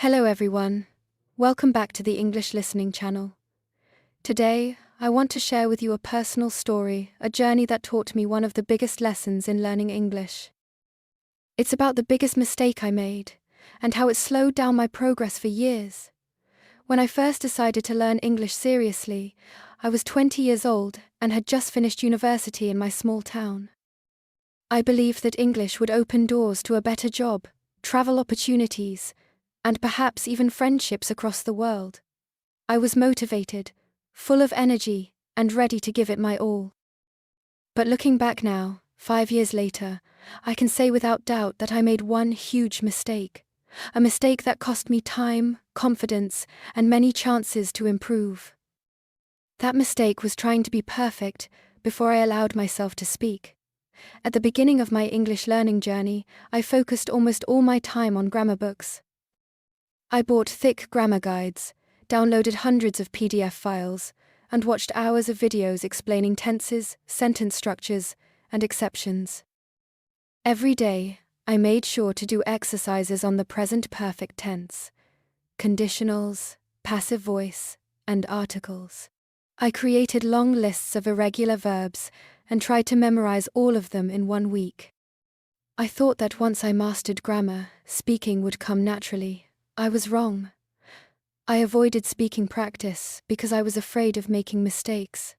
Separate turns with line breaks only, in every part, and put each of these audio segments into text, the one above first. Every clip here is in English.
Hello everyone. Welcome back to the English Listening Channel. Today, I want to share with you a personal story, a journey that taught me one of the biggest lessons in learning English. It's about the biggest mistake I made, and how it slowed down my progress for years. When I first decided to learn English seriously, I was 20 years old and had just finished university in my small town. I believed that English would open doors to a better job, travel opportunities, and perhaps even friendships across the world. I was motivated, full of energy, and ready to give it my all. But looking back now, 5 years later, I can say without doubt that I made one huge mistake. A mistake that cost me time, confidence, and many chances to improve. That mistake was trying to be perfect before I allowed myself to speak. At the beginning of my English learning journey, I focused almost all my time on grammar books. I bought thick grammar guides, downloaded hundreds of PDF files, and watched hours of videos explaining tenses, sentence structures, and exceptions. Every day, I made sure to do exercises on the present perfect tense, conditionals, passive voice, and articles. I created long lists of irregular verbs and tried to memorize all of them in 1 week. I thought that once I mastered grammar, speaking would come naturally. I was wrong. I avoided speaking practice because I was afraid of making mistakes.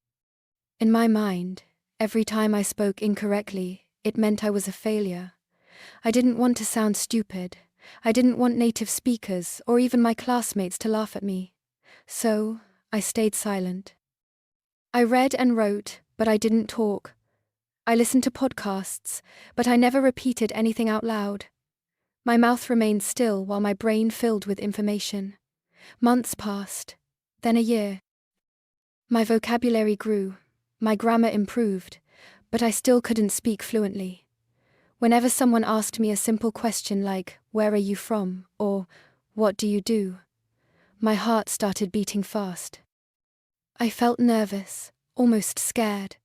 In my mind, every time I spoke incorrectly, it meant I was a failure. I didn't want to sound stupid. I didn't want native speakers or even my classmates to laugh at me. So, I stayed silent. I read and wrote, but I didn't talk. I listened to podcasts, but I never repeated anything out loud. My mouth remained still while my brain filled with information. Months passed, then a year. My vocabulary grew, my grammar improved, but I still couldn't speak fluently. Whenever someone asked me a simple question like, "Where are you from?" or "What do you do?" my heart started beating fast. I felt nervous, almost scared.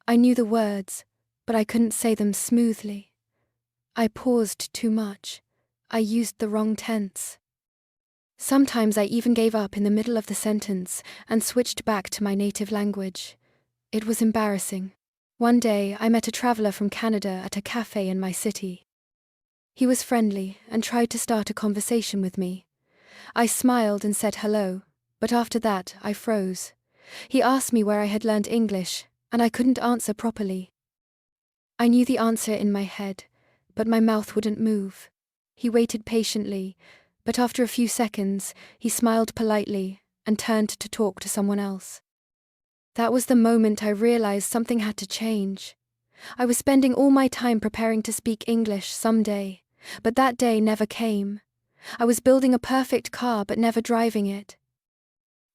I knew the words, but I couldn't say them smoothly. I paused too much. I used the wrong tense. Sometimes I even gave up in the middle of the sentence and switched back to my native language. It was embarrassing. One day, I met a traveler from Canada at a cafe in my city. He was friendly and tried to start a conversation with me. I smiled and said hello, but after that, I froze. He asked me where I had learned English, and I couldn't answer properly. I knew the answer in my head, but my mouth wouldn't move. He waited patiently, but after a few seconds, he smiled politely and turned to talk to someone else. That was the moment I realized something had to change. I was spending all my time preparing to speak English someday, but that day never came. I was building a perfect car but never driving it.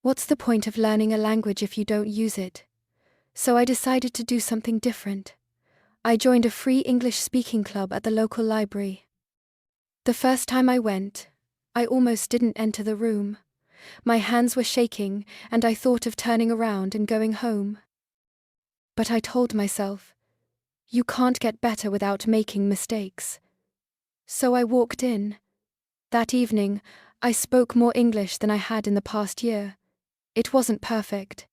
What's the point of learning a language if you don't use it? So I decided to do something different. I joined a free English speaking club at the local library. The first time I went, I almost didn't enter the room. My hands were shaking, and I thought of turning around and going home. But I told myself, you can't get better without making mistakes. So I walked in. That evening, I spoke more English than I had in the past year. It wasn't perfect.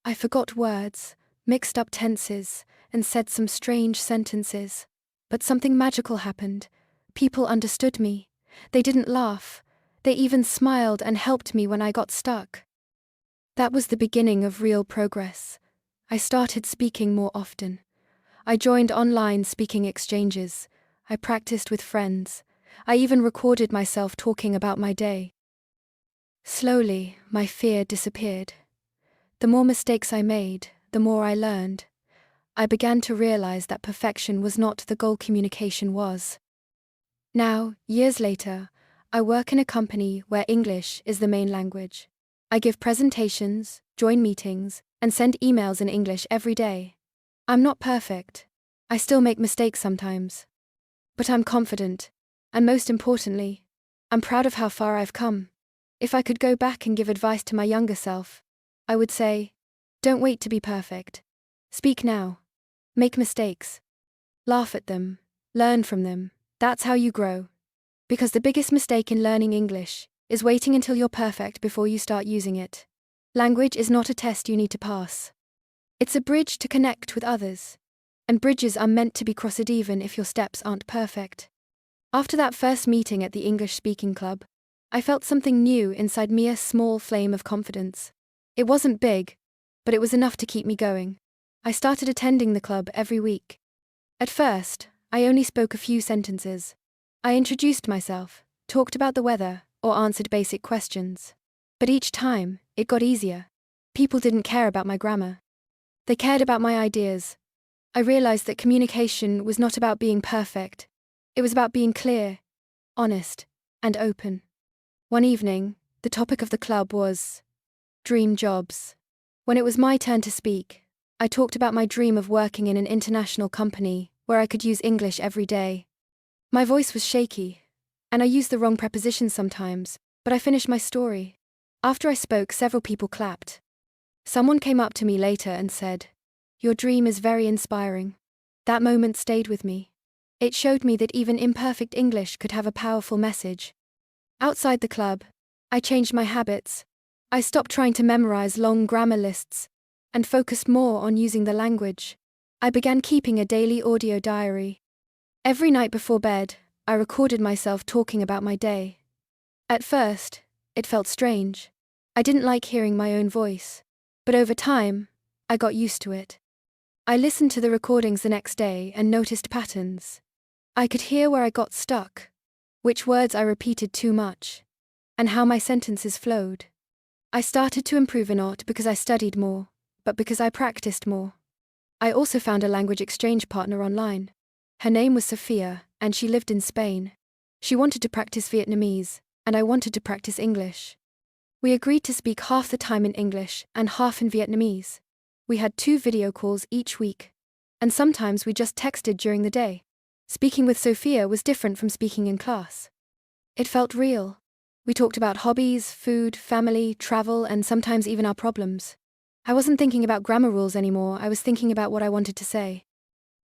I forgot words, mixed up tenses, and said some strange sentences. But something magical happened. People understood me. They didn't laugh. They even smiled and helped me when I got stuck. That was the beginning of real progress. I started speaking more often. I joined online speaking exchanges. I practiced with friends. I even recorded myself talking about my day. Slowly, my fear disappeared. The more mistakes I made, the more I learned. I began to realize that perfection was not the goal, communication was. Now, years later, I work in a company where English is the main language. I give presentations, join meetings, and send emails in English every day. I'm not perfect. I still make mistakes sometimes. But I'm confident, and most importantly, I'm proud of how far I've come. If I could go back and give advice to my younger self, I would say, don't wait to be perfect. Speak now. Make mistakes. Laugh at them. Learn from them. That's how you grow. Because the biggest mistake in learning English is waiting until you're perfect before you start using it. Language is not a test you need to pass. It's a bridge to connect with others. And bridges are meant to be crossed even if your steps aren't perfect. After that first meeting at the English speaking club, I felt something new inside me, a small flame of confidence. It wasn't big, but it was enough to keep me going. I started attending the club every week. At first, I only spoke a few sentences. I introduced myself, talked about the weather, or answered basic questions. But each time, it got easier. People didn't care about my grammar. They cared about my ideas. I realized that communication was not about being perfect. It was about being clear, honest, and open. One evening, the topic of the club was dream jobs. When it was my turn to speak, I talked about my dream of working in an international company where I could use English every day. My voice was shaky, and I used the wrong prepositions sometimes, but I finished my story. After I spoke, several people clapped. Someone came up to me later and said, "Your dream is very inspiring." That moment stayed with me. It showed me that even imperfect English could have a powerful message. Outside the club, I changed my habits. I stopped trying to memorize long grammar lists and focused more on using the language. I began keeping a daily audio diary. Every night before bed, I recorded myself talking about my day. At first, it felt strange. I didn't like hearing my own voice. But over time, I got used to it. I listened to the recordings the next day and noticed patterns. I could hear where I got stuck, which words I repeated too much, and how my sentences flowed. I started to improve not because I studied more, but because I practiced more. I also found a language exchange partner online. Her name was Sophia, and she lived in Spain. She wanted to practice Vietnamese, and I wanted to practice English. We agreed to speak half the time in English and half in Vietnamese. We had 2 video calls each week, and sometimes we just texted during the day. Speaking with Sophia was different from speaking in class. It felt real. We talked about hobbies, food, family, travel, and sometimes even our problems. I wasn't thinking about grammar rules anymore, I was thinking about what I wanted to say.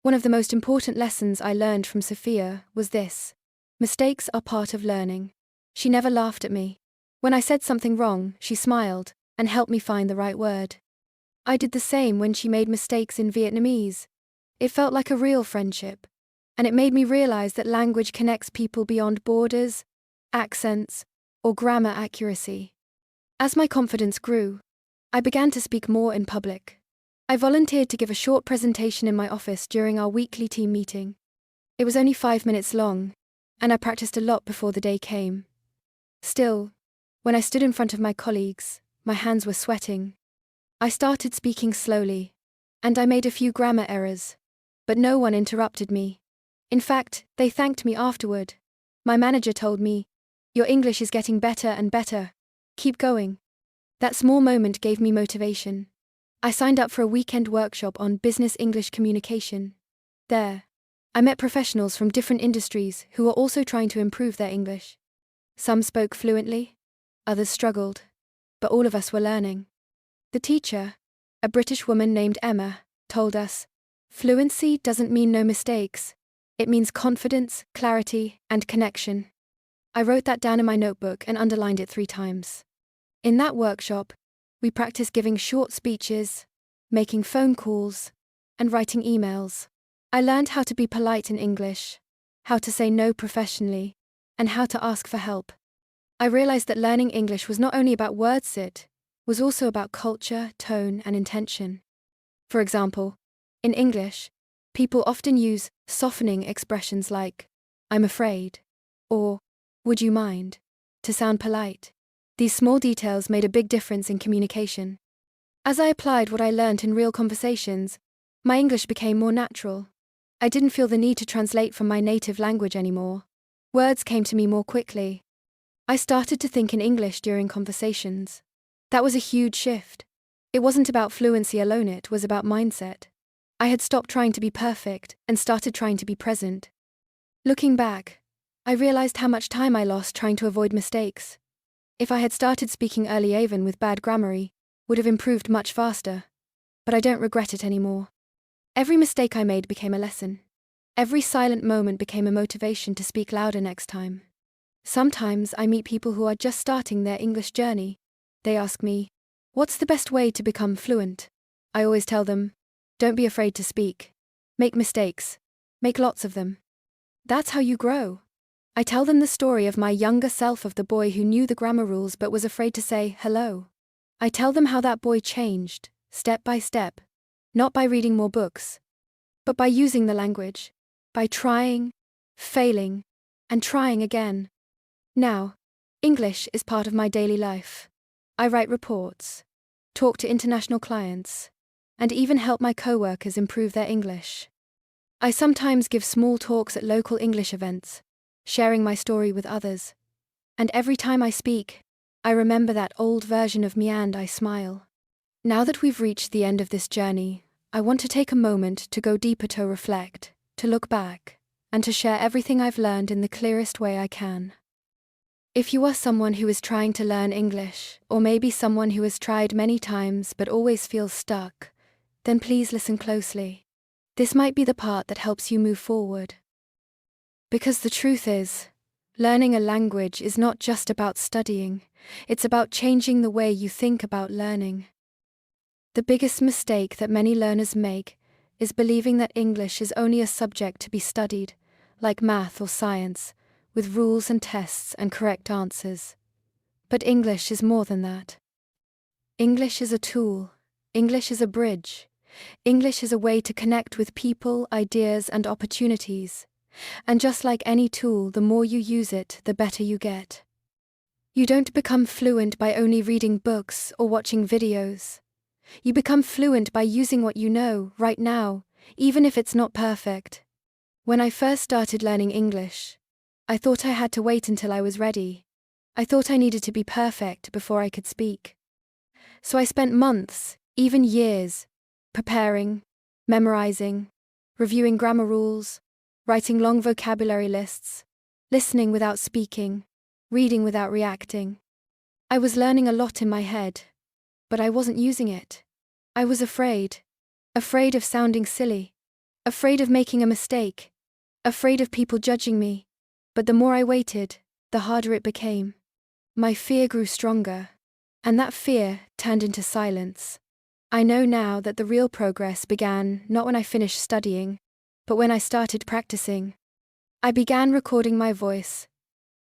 One of the most important lessons I learned from Sophia was this: mistakes are part of learning. She never laughed at me. When I said something wrong, she smiled and helped me find the right word. I did the same when she made mistakes in Vietnamese. It felt like a real friendship, and it made me realize that language connects people beyond borders, accents, or grammar accuracy. As my confidence grew, I began to speak more in public. I volunteered to give a short presentation in my office during our weekly team meeting. It was only 5 minutes long, and I practiced a lot before the day came. Still, when I stood in front of my colleagues, my hands were sweating. I started speaking slowly, and I made a few grammar errors, but no one interrupted me. In fact, they thanked me afterward. My manager told me, "Your English is getting better and better. Keep going." That small moment gave me motivation. I signed up for a weekend workshop on business English communication. There, I met professionals from different industries who were also trying to improve their English. Some spoke fluently, others struggled, but all of us were learning. The teacher, a British woman named Emma, told us, "Fluency doesn't mean no mistakes. It means confidence, clarity, and connection." I wrote that down in my notebook and underlined it 3 times. In that workshop, we practiced giving short speeches, making phone calls, and writing emails. I learned how to be polite in English, how to say no professionally, and how to ask for help. I realized that learning English was not only about words, it was also about culture, tone, and intention. For example, in English, people often use softening expressions like, "I'm afraid," or "Would you mind?" to sound polite. These small details made a big difference in communication. As I applied what I learned in real conversations, my English became more natural. I didn't feel the need to translate from my native language anymore. Words came to me more quickly. I started to think in English during conversations. That was a huge shift. It wasn't about fluency alone, it was about mindset. I had stopped trying to be perfect and started trying to be present. Looking back, I realized how much time I lost trying to avoid mistakes. If I had started speaking early even with bad grammar, would have improved much faster. But I don't regret it anymore. Every mistake I made became a lesson. Every silent moment became a motivation to speak louder next time. Sometimes I meet people who are just starting their English journey. They ask me, "What's the best way to become fluent?" I always tell them, "Don't be afraid to speak. Make mistakes. Make lots of them. That's how you grow." I tell them the story of my younger self, of the boy who knew the grammar rules but was afraid to say hello. I tell them how that boy changed, step by step, not by reading more books, but by using the language, by trying, failing, and trying again. Now, English is part of my daily life. I write reports, talk to international clients, and even help my co-workers improve their English. I sometimes give small talks at local English events, sharing my story with others. And every time I speak, I remember that old version of me and I smile. Now that we've reached the end of this journey, I want to take a moment to go deeper, to reflect, to look back, and to share everything I've learned in the clearest way I can. If you are someone who is trying to learn English, or maybe someone who has tried many times but always feels stuck, then please listen closely. This might be the part that helps you move forward. Because the truth is, learning a language is not just about studying, it's about changing the way you think about learning. The biggest mistake that many learners make is believing that English is only a subject to be studied, like math or science, with rules and tests and correct answers. But English is more than that. English is a tool. English is a bridge. English is a way to connect with people, ideas, and opportunities. And just like any tool, the more you use it, the better you get. You don't become fluent by only reading books or watching videos. You become fluent by using what you know right now, even if it's not perfect. When I first started learning English, I thought I had to wait until I was ready. I thought I needed to be perfect before I could speak. So I spent months, even years, preparing, memorizing, reviewing grammar rules, writing long vocabulary lists, listening without speaking, reading without reacting. I was learning a lot in my head, but I wasn't using it. I was afraid of sounding silly, afraid of making a mistake, afraid of people judging me. But the more I waited, the harder it became. My fear grew stronger, and that fear turned into silence. I know now that the real progress began not when I finished studying, but when I started practicing. I began recording my voice,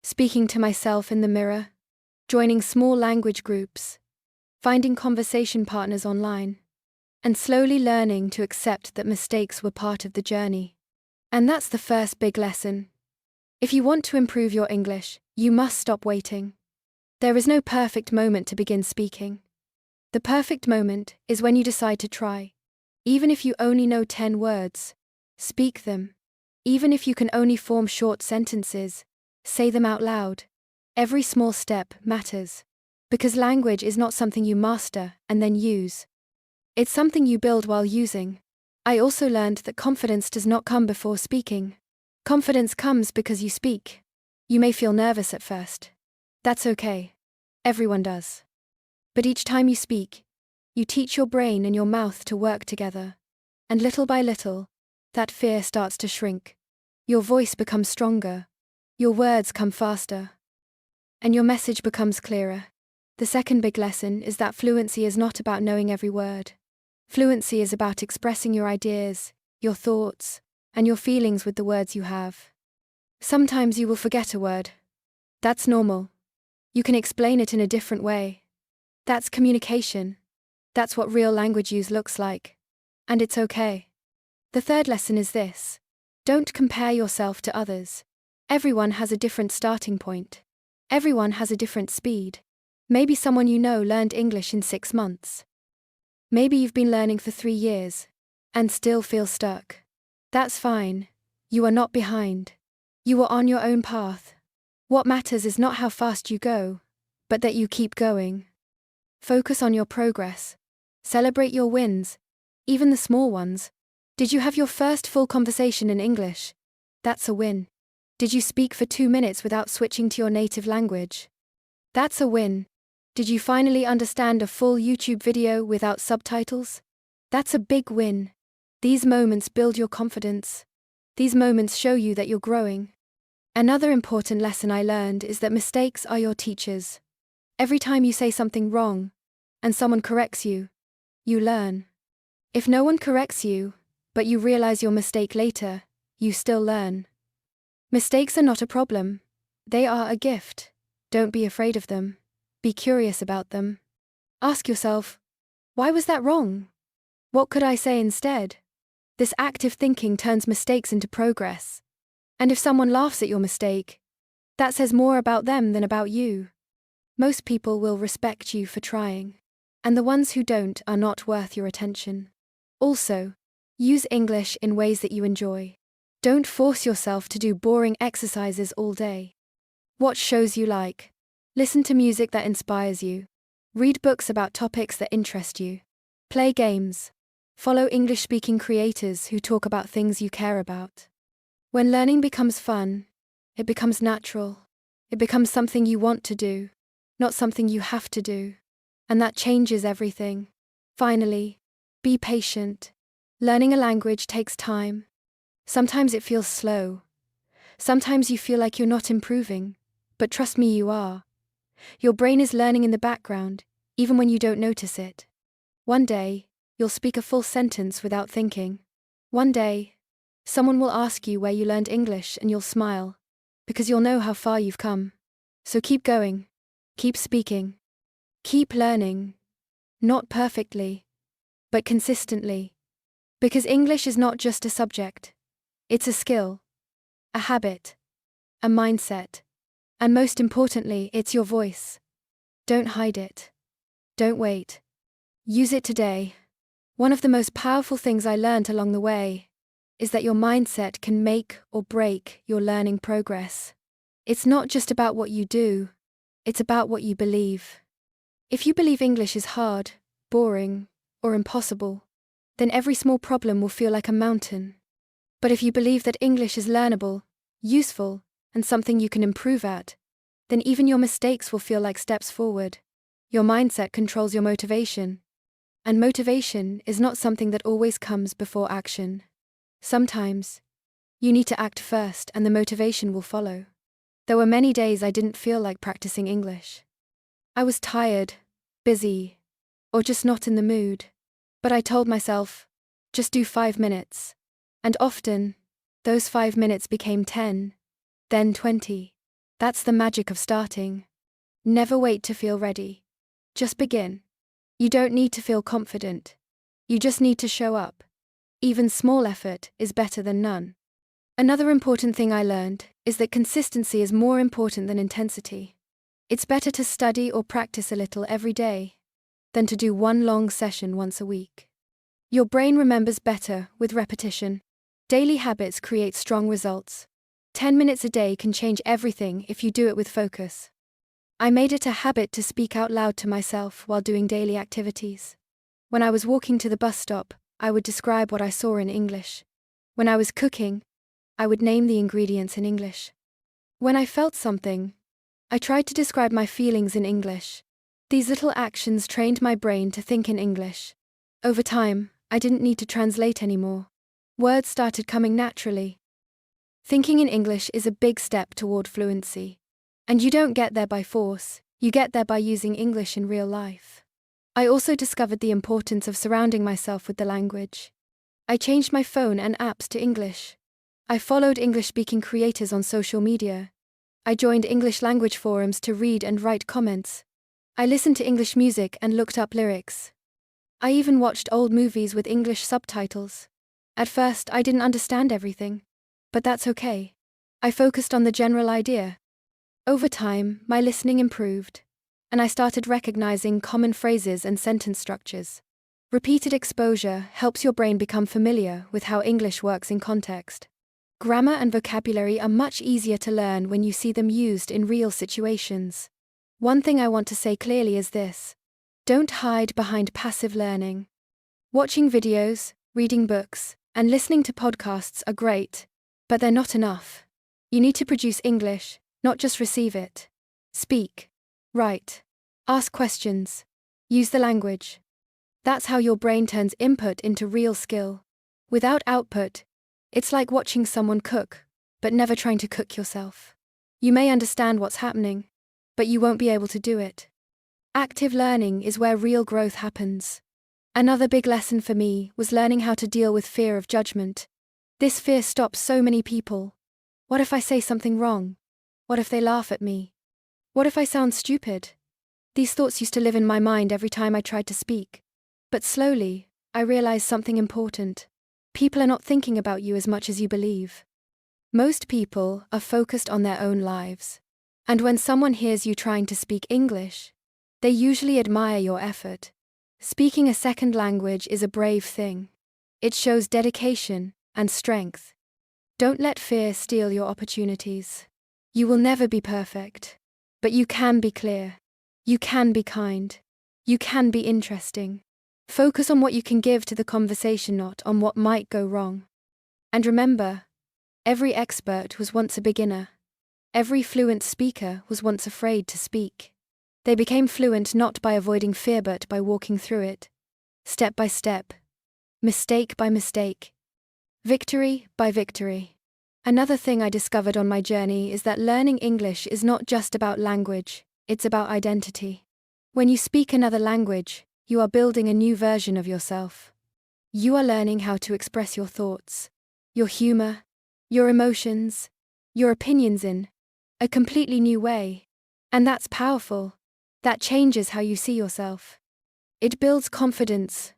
speaking to myself in the mirror, joining small language groups, finding conversation partners online, and slowly learning to accept that mistakes were part of the journey. And that's the first big lesson. If you want to improve your English, you must stop waiting. There is no perfect moment to begin speaking. The perfect moment is when you decide to try. Even if you only know 10 words, speak them. Even if you can only form short sentences, say them out loud. Every small step matters. Because language is not something you master and then use. It's something you build while using. I also learned that confidence does not come before speaking. Confidence comes because you speak. You may feel nervous at first. That's okay. Everyone does. But each time you speak, you teach your brain and your mouth to work together. And little by little, that fear starts to shrink. Your voice becomes stronger. Your words come faster. And your message becomes clearer. The second big lesson is that fluency is not about knowing every word. Fluency is about expressing your ideas, your thoughts, and your feelings with the words you have. Sometimes you will forget a word. That's normal. You can explain it in a different way. That's communication. That's what real language use looks like. And it's okay. The third lesson is this. Don't compare yourself to others. Everyone has a different starting point. Everyone has a different speed. Maybe someone you know learned English in 6 months. Maybe you've been learning for 3 years and still feel stuck. That's fine. You are not behind. You are on your own path. What matters is not how fast you go, but that you keep going. Focus on your progress. Celebrate your wins, even the small ones. Did you have your first full conversation in English? That's a win. Did you speak for 2 minutes without switching to your native language? That's a win. Did you finally understand a full YouTube video without subtitles? That's a big win. These moments build your confidence. These moments show you that you're growing. Another important lesson I learned is that mistakes are your teachers. Every time you say something wrong, and someone corrects you, you learn. If no one corrects you, but you realize your mistake later, you still learn. Mistakes are not a problem. They are a gift. Don't be afraid of them. Be curious about them. Ask yourself, why was that wrong? What could I say instead? This active thinking turns mistakes into progress. And if someone laughs at your mistake, that says more about them than about you. Most people will respect you for trying, and the ones who don't are not worth your attention. Also, use English in ways that you enjoy. Don't force yourself to do boring exercises all day. Watch shows you like. Listen to music that inspires you. Read books about topics that interest you. Play games. Follow English-speaking creators who talk about things you care about. When learning becomes fun, it becomes natural. It becomes something you want to do, not something you have to do. And that changes everything. Finally, be patient. Learning a language takes time. Sometimes it feels slow. Sometimes you feel like you're not improving, but trust me, you are. Your brain is learning in the background, even when you don't notice it. One day, you'll speak a full sentence without thinking. One day, someone will ask you where you learned English and you'll smile, because you'll know how far you've come. So keep going. Keep speaking. Keep learning. Not perfectly, but consistently. Because English is not just a subject. It's a skill, a habit, a mindset, and most importantly, it's your voice. Don't hide it. Don't wait. Use it today. One of the most powerful things I learned along the way is that your mindset can make or break your learning progress. It's not just about what you do, it's about what you believe. If you believe English is hard, boring, or impossible, then every small problem will feel like a mountain. But if you believe that English is learnable, useful, and something you can improve at, then even your mistakes will feel like steps forward. Your mindset controls your motivation. And motivation is not something that always comes before action. Sometimes, you need to act first and the motivation will follow. There were many days I didn't feel like practicing English. I was tired, busy, or just not in the mood. But I told myself, just do 5 minutes. And often, those 5 minutes became 10, then 20. That's the magic of starting. Never wait to feel ready. Just begin. You don't need to feel confident. You just need to show up. Even small effort is better than none. Another important thing I learned is that consistency is more important than intensity. It's better to study or practice a little every day than to do one long session once a week. Your brain remembers better with repetition. Daily habits create strong results. 10 minutes a day can change everything if you do it with focus. I made it a habit to speak out loud to myself while doing daily activities. When I was walking to the bus stop, I would describe what I saw in English. When I was cooking, I would name the ingredients in English. When I felt something, I tried to describe my feelings in English. These little actions trained my brain to think in English. Over time, I didn't need to translate anymore. Words started coming naturally. Thinking in English is a big step toward fluency. And you don't get there by force, you get there by using English in real life. I also discovered the importance of surrounding myself with the language. I changed my phone and apps to English. I followed English-speaking creators on social media. I joined English language forums to read and write comments. I listened to English music and looked up lyrics. I even watched old movies with English subtitles. At first, I didn't understand everything. But that's okay. I focused on the general idea. Over time, my listening improved, and I started recognizing common phrases and sentence structures. Repeated exposure helps your brain become familiar with how English works in context. Grammar and vocabulary are much easier to learn when you see them used in real situations. One thing I want to say clearly is this: don't hide behind passive learning. Watching videos, reading books, and listening to podcasts are great, but they're not enough. You need to produce English, not just receive it. Speak. Write. Ask questions. Use the language. That's how your brain turns input into real skill. Without output, it's like watching someone cook. but never trying to cook yourself. You may understand what's happening, but you won't be able to do it. Active learning is where real growth happens. Another big lesson for me was learning how to deal with fear of judgment. This fear stops so many people. What if I say something wrong? What if they laugh at me? What if I sound stupid? These thoughts used to live in my mind every time I tried to speak. But slowly, I realized something important. People are not thinking about you as much as you believe. Most people are focused on their own lives. And when someone hears you trying to speak English, they usually admire your effort. Speaking a second language is a brave thing. It shows dedication and strength. Don't let fear steal your opportunities. You will never be perfect, but you can be clear. You can be kind. You can be interesting. Focus on what you can give to the conversation, not on what might go wrong. And remember, every expert was once a beginner. Every fluent speaker was once afraid to speak. They became fluent not by avoiding fear but by walking through it, step by step, mistake by mistake, victory by victory. Another thing I discovered on my journey is that learning English is not just about language, it's about identity. When you speak another language, you are building a new version of yourself. You are learning how to express your thoughts, your humor, your emotions, your opinions in a completely new way. And that's powerful. That changes how you see yourself. It builds confidence,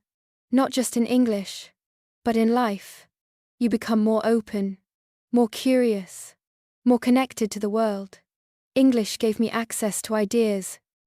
not just in English, but in life. You become more open, more curious, more connected to the world. English gave me access to ideas